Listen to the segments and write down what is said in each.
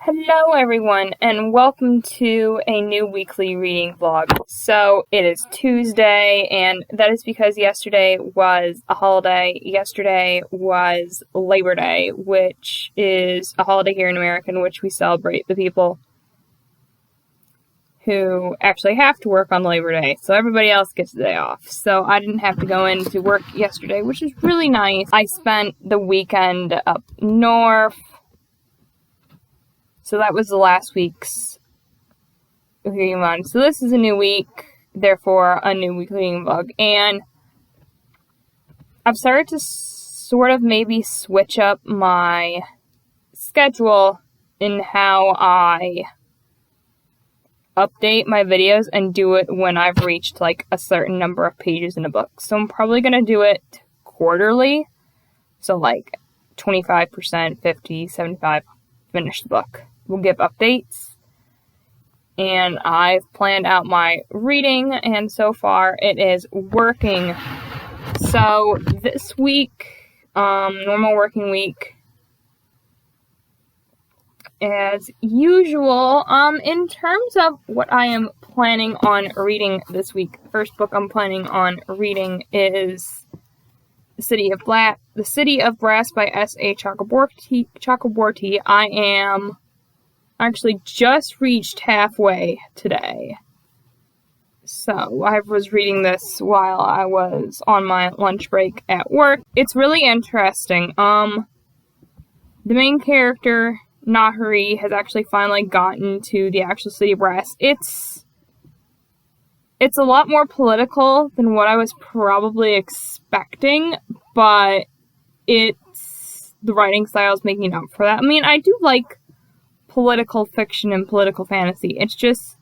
Hello everyone, and welcome to a new weekly reading vlog. So, it is Tuesday, and that is because yesterday was a holiday. Yesterday was Labor Day, which is a holiday here in America in which we celebrate the people who actually have to work on Labor Day. So everybody else gets the day off. So I didn't have to go into work yesterday, which is really nice. I spent the weekend up north. So that was the last week's reading vlog. So this is a new week, therefore a new weekly reading vlog. And I've started to sort of maybe switch up my schedule in how I update my videos and do it when I've reached like a certain number of pages in a book. So I'm probably going to do it quarterly. So like 25%, 50, 75, finish the book. We'll give updates, and I've planned out my reading, and so far it is working. So this week, normal working week, as usual, in terms of what I am planning on reading this week, the first book I'm planning on reading is The City of Brass by S.A. Chakraborty. I am actually just reached halfway today. So I was reading this while I was on my lunch break at work. It's really interesting. The main character, Nahari, has actually finally gotten to the actual City of Brass. It's a lot more political than what I was probably expecting, but the writing style is making up for that. I mean, I do like political fiction and political fantasy. It's just,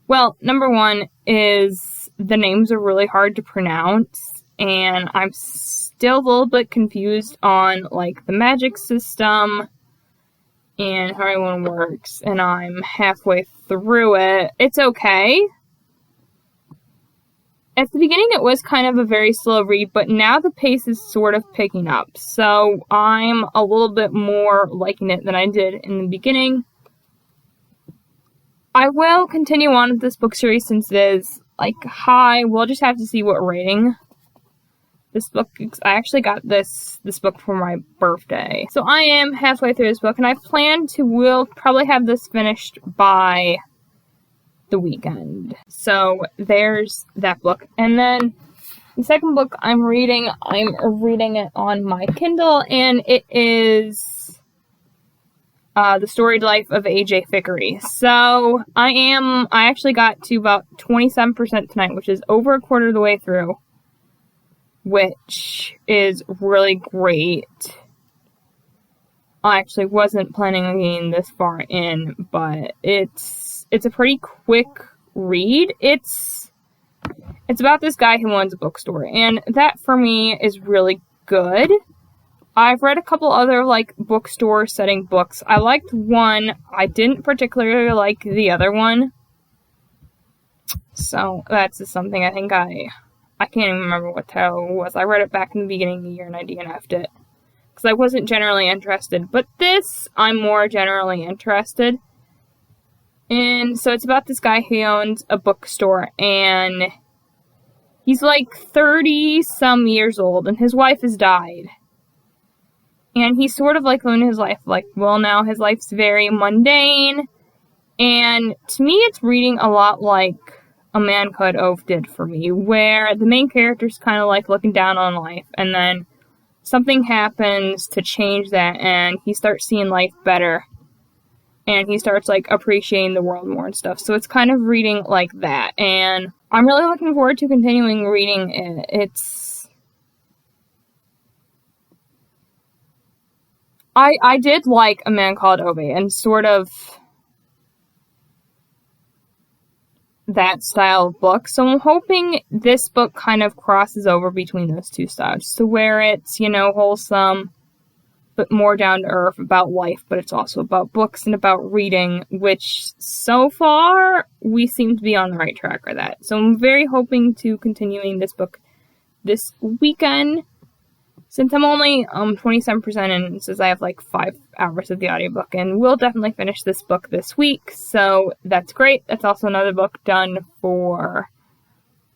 well, number one is the names are really hard to pronounce, and I'm still a little bit confused on, like, the magic system and how everyone works, and I'm halfway through it. It's okay. At the beginning, it was kind of a very slow read, but now the pace is sort of picking up. So I'm a little bit more liking it than I did in the beginning. I will continue on with this book series since it is, like, high. We'll just have to see what rating this book is. I actually got this book for my birthday. So I am halfway through this book, and I plan to will probably have this finished by the weekend. So there's that book. And then the second book I'm reading it on my Kindle, and it is The Storied Life of A.J. Fikry. So I actually got to about 27% tonight, which is over a quarter of the way through, which is really great. I actually wasn't planning on getting this far in, but it's a pretty quick read. It's about this guy who owns a bookstore, and that for me is really good. I've read a couple other, like, bookstore setting books. I liked one. I didn't particularly like the other one. So that's just something I think I can't even remember what title it was. I read it back in the beginning of the year and I DNF'd it because I wasn't generally interested. But this, I'm more generally interested. And so it's about this guy who owns a bookstore, and he's like 30-some years old, and his wife has died. And he's sort of like living his life, like, well, now his life's very mundane. And to me, it's reading a lot like A Man Called Ove did for me, where the main character's kind of like looking down on life, and then something happens to change that, and he starts seeing life better. And he starts, like, appreciating the world more and stuff. So it's kind of reading like that. And I'm really looking forward to continuing reading it. I did like A Man Called Ove and sort of that style of book. So I'm hoping this book kind of crosses over between those two styles. So where it's, wholesome, but more down to earth about life, but it's also about books and about reading, which so far we seem to be on the right track for that. So I'm very hoping to continuing this book this weekend. since I'm only 27% in, since I have like 5 hours of the audiobook, and we'll definitely finish this book this week, so that's great. That's also another book done for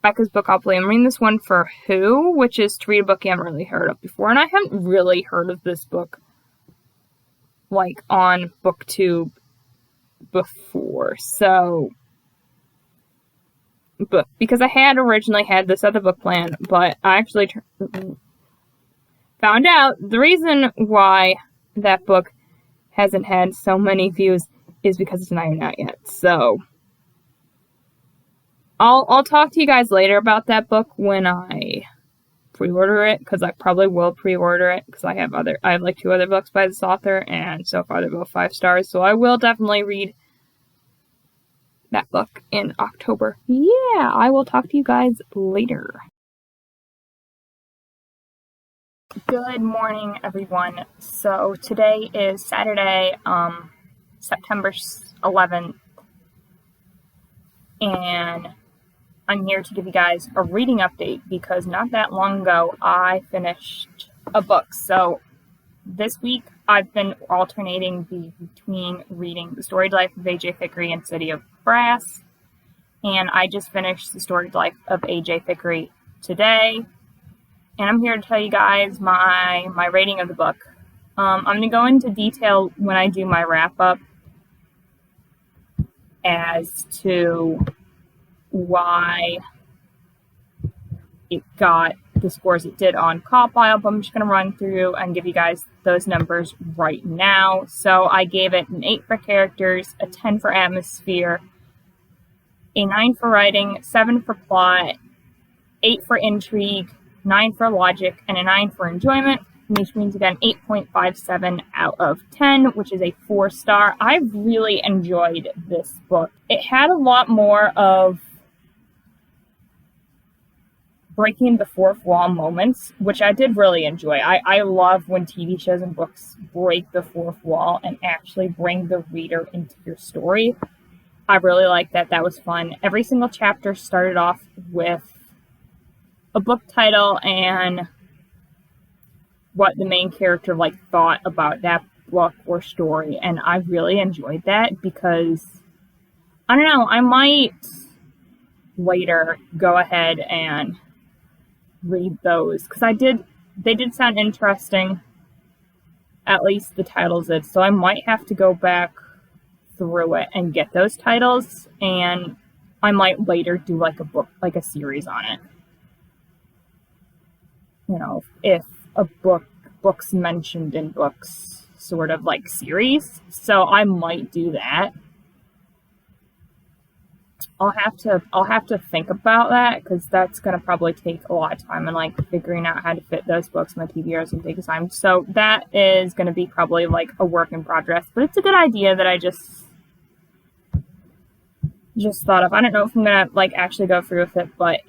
Becca's Bookopoly. I'm reading this one for Who, which is to read a book you haven't really heard of before, and I haven't really heard of this book like on BookTube before, so, but because I had originally had this other book planned, but I actually found out the reason why that book hasn't had so many views is because it's not even out yet. So I'll talk to you guys later about that book when I pre-order it, because I probably will pre-order it, because I have like 2 other books by this author, and so far they're both 5 stars, so I will definitely read that book in October. Yeah, I will talk to you guys later. Good morning, everyone. So today is Saturday, September 11th, and I'm here to give you guys a reading update because not that long ago I finished a book. So this week I've been alternating between reading The Storied Life of A.J. Fikry and City of Brass, and I just finished The Storied Life of A.J. Fikry today. And I'm here to tell you guys my rating of the book. I'm going to go into detail when I do my wrap-up as to why it got the scores it did on Cawpile, but I'm just going to run through and give you guys those numbers right now. So I gave it an 8 for characters, a 10 for atmosphere, a 9 for writing, 7 for plot, 8 for intrigue, 9 for logic, and a 9 for enjoyment, which means again 8.57 out of 10, which is a 4-star. I really enjoyed this book. It had a lot more of breaking the fourth wall moments, which I did really enjoy. I love when TV shows and books break the fourth wall and actually bring the reader into your story. I really liked that. That was fun. Every single chapter started off with a book title and what the main character thought about that book or story, and I really enjoyed that because I don't know, I might later go ahead and read those because they did sound interesting, at least the titles did, so I might have to go back through it and get those titles, and I might later do a series on it. You know, if a book's mentioned in books, sort of like series. So I might do that. I'll have to think about that because that's gonna probably take a lot of time and figuring out how to fit those books in my TBRs and take time. So that is gonna be probably a work in progress. But it's a good idea that I just thought of. I don't know if I'm gonna actually go through with it, but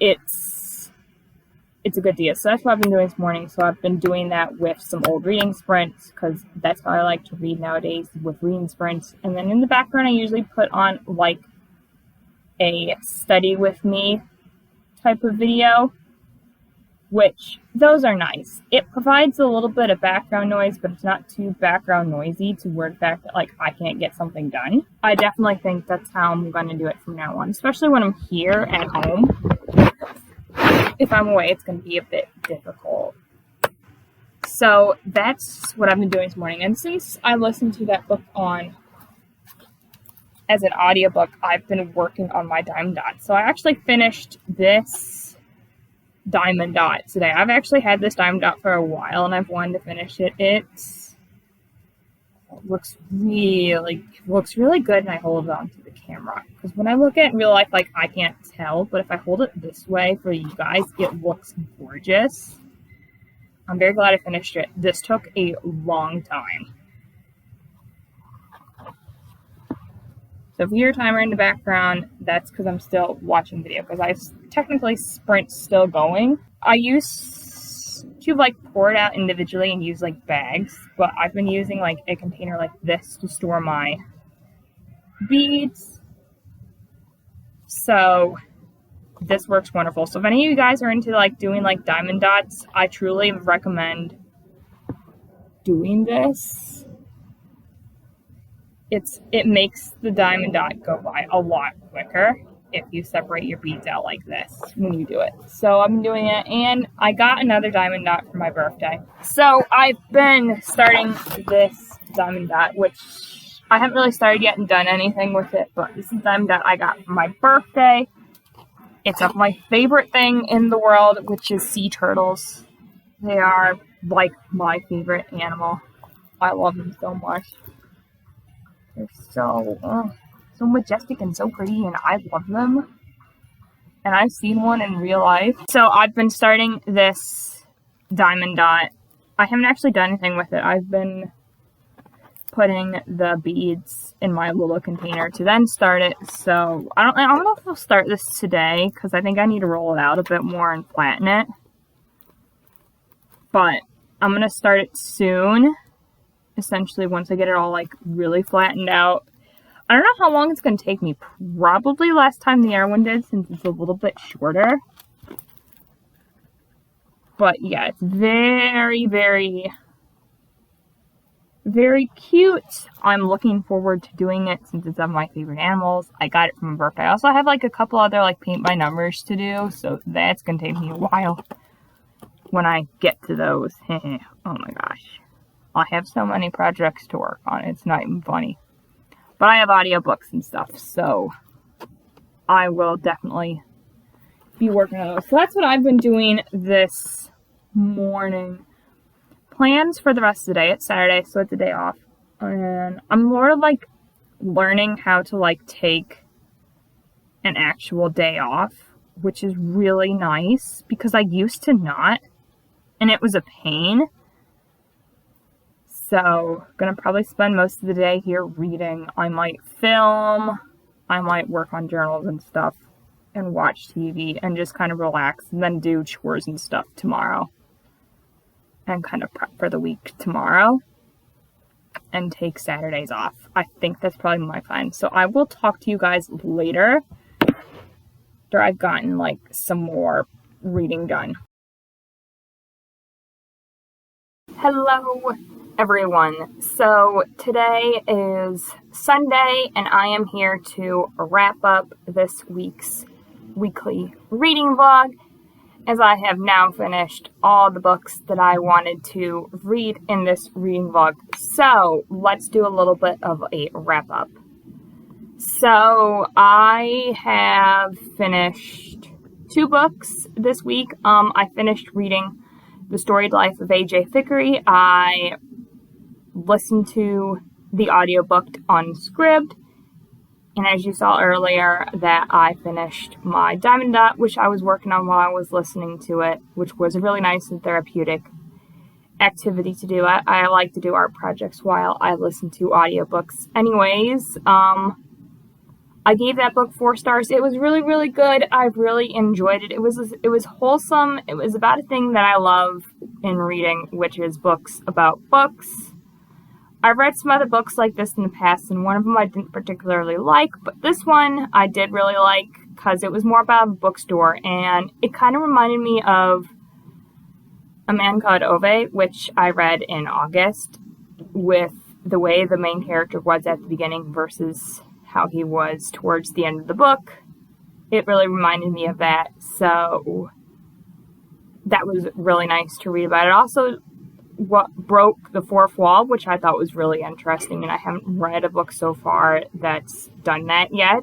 it's a good idea. So that's what I've been doing this morning. So I've been doing that with some old reading sprints because that's how I like to read nowadays, with reading sprints. And then in the background, I usually put on a study with me type of video, which those are nice. It provides a little bit of background noise, but it's not too background noisy to where the fact that I can't get something done. I definitely think that's how I'm going to do it from now on, especially when I'm here at home. If I'm away, it's going to be a bit difficult. So that's what I've been doing this morning. And since I listened to that book as an audiobook, I've been working on my Diamond Dot. So I actually finished this Diamond Dot today. I've actually had this Diamond Dot for a while, and I've wanted to finish it. It looks really good, and I hold it onto the camera. Because when I look at it in real life, I can't tell, but if I hold it this way for you guys, it looks gorgeous. I'm very glad I finished it. This took a long time. So if you hear a timer in the background, that's because I'm still watching video, because technically Sprint's still going. I used to pour it out individually and use bags, but I've been using a container like this to store my beads. So this works wonderful. So if any of you guys are into like doing like diamond dots, I truly recommend doing this. It makes the diamond dot go by a lot quicker if you separate your beads out like this when you do it. So I'm doing it, and I got another diamond dot for my birthday. So I've been starting this diamond dot, which I haven't really started yet and done anything with it, but this is the diamond dot I got for my birthday. It's of my favorite thing in the world, which is sea turtles. They are like my favorite animal. I love them so much. They're so majestic and so pretty, and I love them. And I've seen one in real life. So I've been starting this diamond dot. I haven't actually done anything with it. I've been putting the beads in my little container to then start it. So I don't know if I'll start this today, because I think I need to roll it out a bit more and flatten it. But I'm going to start it soon. Essentially, once I get it all like really flattened out. I don't know how long it's going to take me. Probably less time the other one did, since it's a little bit shorter. But yeah, it's very, very, very cute. I'm looking forward to doing it since it's one of my favorite animals. I got it for my birthday. I also have like a couple other like paint by numbers to do, so that's going to take me a while when I get to those. Oh my gosh. I have so many projects to work on. It's not even funny. But I have audiobooks and stuff, so I will definitely be working on those. So that's what I've been doing this morning. Plans for the rest of the day. It's Saturday, so it's a day off. And I'm more like learning how to like take an actual day off, which is really nice because I used to not, and it was a pain. So, gonna probably spend most of the day here reading. I might film, I might work on journals and stuff, and watch TV, and just kind of relax, and then do chores and stuff tomorrow. And kind of prep for the week tomorrow, and take Saturdays off. I think that's probably my plan. So I will talk to you guys later, after I've gotten like some more reading done. Hello everyone. So today is Sunday, and I am here to wrap up this week's weekly reading vlog, as I have now finished all the books that I wanted to read in this reading vlog. So let's do a little bit of a wrap up. So I have finished 2 books this week. I finished reading The Storied Life of A.J. Fikry. I listened to the audiobook on Scribd, and as you saw earlier, that I finished my diamond dot, which I was working on while I was listening to it, which was a really nice and therapeutic activity to do. I like to do art projects while I listen to audiobooks. Anyways, I gave that book 4 stars. It was really, really good. I really enjoyed it. It was wholesome. It was about a thing that I love in reading, which is books about books. I've read some other books like this in the past, and one of them I didn't particularly like, but this one I did really like because it was more about a bookstore, and it kind of reminded me of A Man Called Ove, which I read in August, with the way the main character was at the beginning versus how he was towards the end of the book. It really reminded me of that, so that was really nice to read about. It also what broke the fourth wall, which I thought was really interesting, and I haven't read a book so far that's done that yet.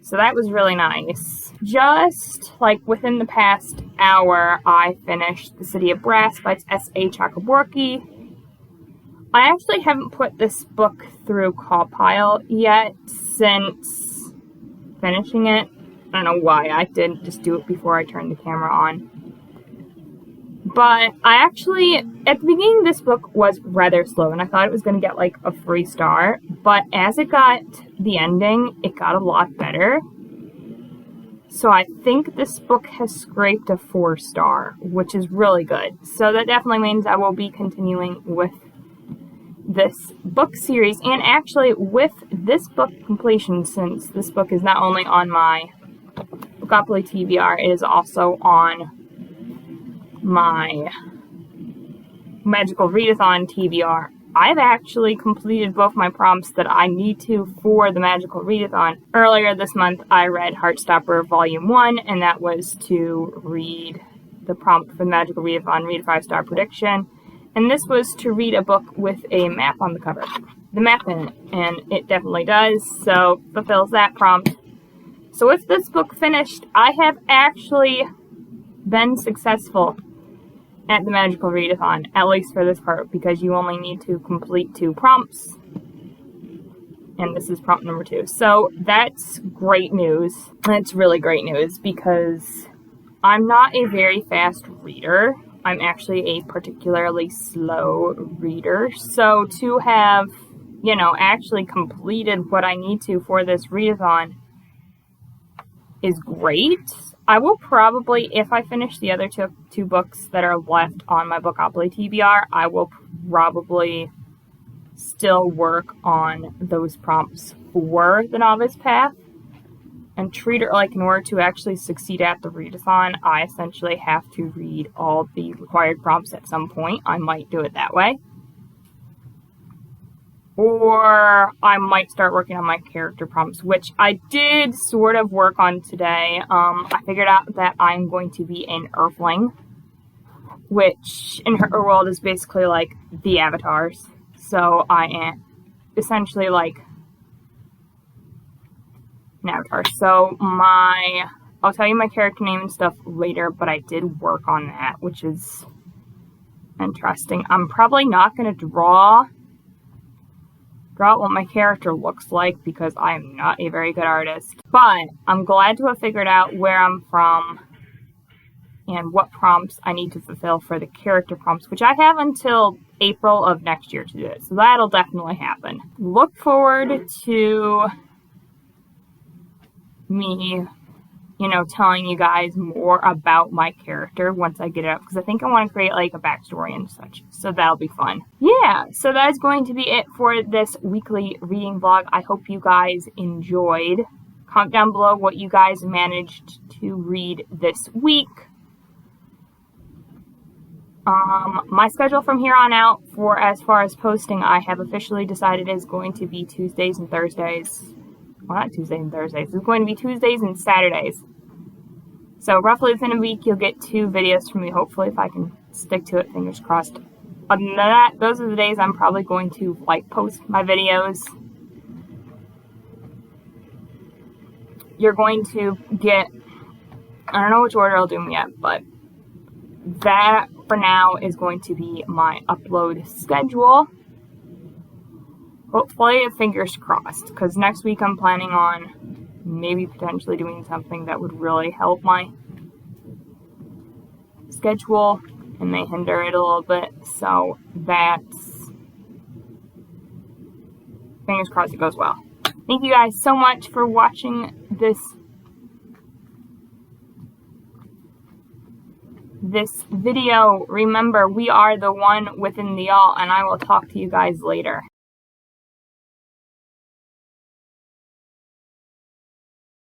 So that was really nice. Just like within the past hour, I finished The City of Brass by S.A. Chakraborty. I actually haven't put this book through Call-Pile yet since finishing it. I don't know why I didn't just do it before I turned the camera on. But I actually, at the beginning, this book was rather slow, and I thought it was going to get like a 3 star. But as it got the ending, it got a lot better. So I think this book has scraped a 4 star, which is really good. So that definitely means I will be continuing with this book series. And actually, with this book completion, since this book is not only on my Bookopoly TBR. It is also on my Magical Readathon TBR. I've actually completed both my prompts that I need to for the Magical Readathon. Earlier this month, I read Heartstopper Volume 1, and that was to read the prompt for the Magical Readathon, read a 5-star prediction. And this was to read a book with a map on the cover. The map in it, and it definitely does, so fulfills that prompt. So with this book finished, I have actually been successful at the Magical Readathon, at least for this part, because you only need to complete 2 prompts. And this is prompt number 2. So that's great news. That's really great news because I'm not a very fast reader. I'm actually a particularly slow reader. So to have, actually completed what I need to for this readathon is great. I will probably, if I finish the other two books that are left on my Bookopoly TBR, I will probably still work on those prompts for the Novice Path and treat it like in order to actually succeed at the readathon, I essentially have to read all the required prompts at some point. I might do it that way. Or I might start working on my character prompts, which I did sort of work on today. I figured out that I'm going to be an Earthling, which in her world is basically like the avatars. So I am essentially like an avatar. So I'll tell you my character name and stuff later, but I did work on that, which is interesting. I'm probably not going to draw out what my character looks like because I'm not a very good artist. But I'm glad to have figured out where I'm from and what prompts I need to fulfill for the character prompts, which I have until April of next year to do it. So that'll definitely happen. Look forward to me, telling you guys more about my character once I get it up, because I think I want to create like a backstory and such, so that'll be fun. Yeah, so that's going to be it for this weekly reading vlog. I hope you guys enjoyed. Comment down below what you guys managed to read this week. My schedule from here on out for as far as posting, I have officially decided is going to be Tuesdays and Thursdays. Well, not Tuesdays and Thursdays. It's going to be Tuesdays and Saturdays. So roughly within a week, you'll get 2 videos from me, hopefully, if I can stick to it, fingers crossed. Other than that, those are the days I'm probably going to, post my videos. You're going to get, I don't know which order I'll do them yet, but that, for now, is going to be my upload schedule. Hopefully, fingers crossed, because next week I'm planning on maybe potentially doing something that would really help my schedule and may hinder it a little bit. So that's, fingers crossed it goes well. Thank you guys so much for watching this video. Remember, we are the one within the all, and I will talk to you guys later.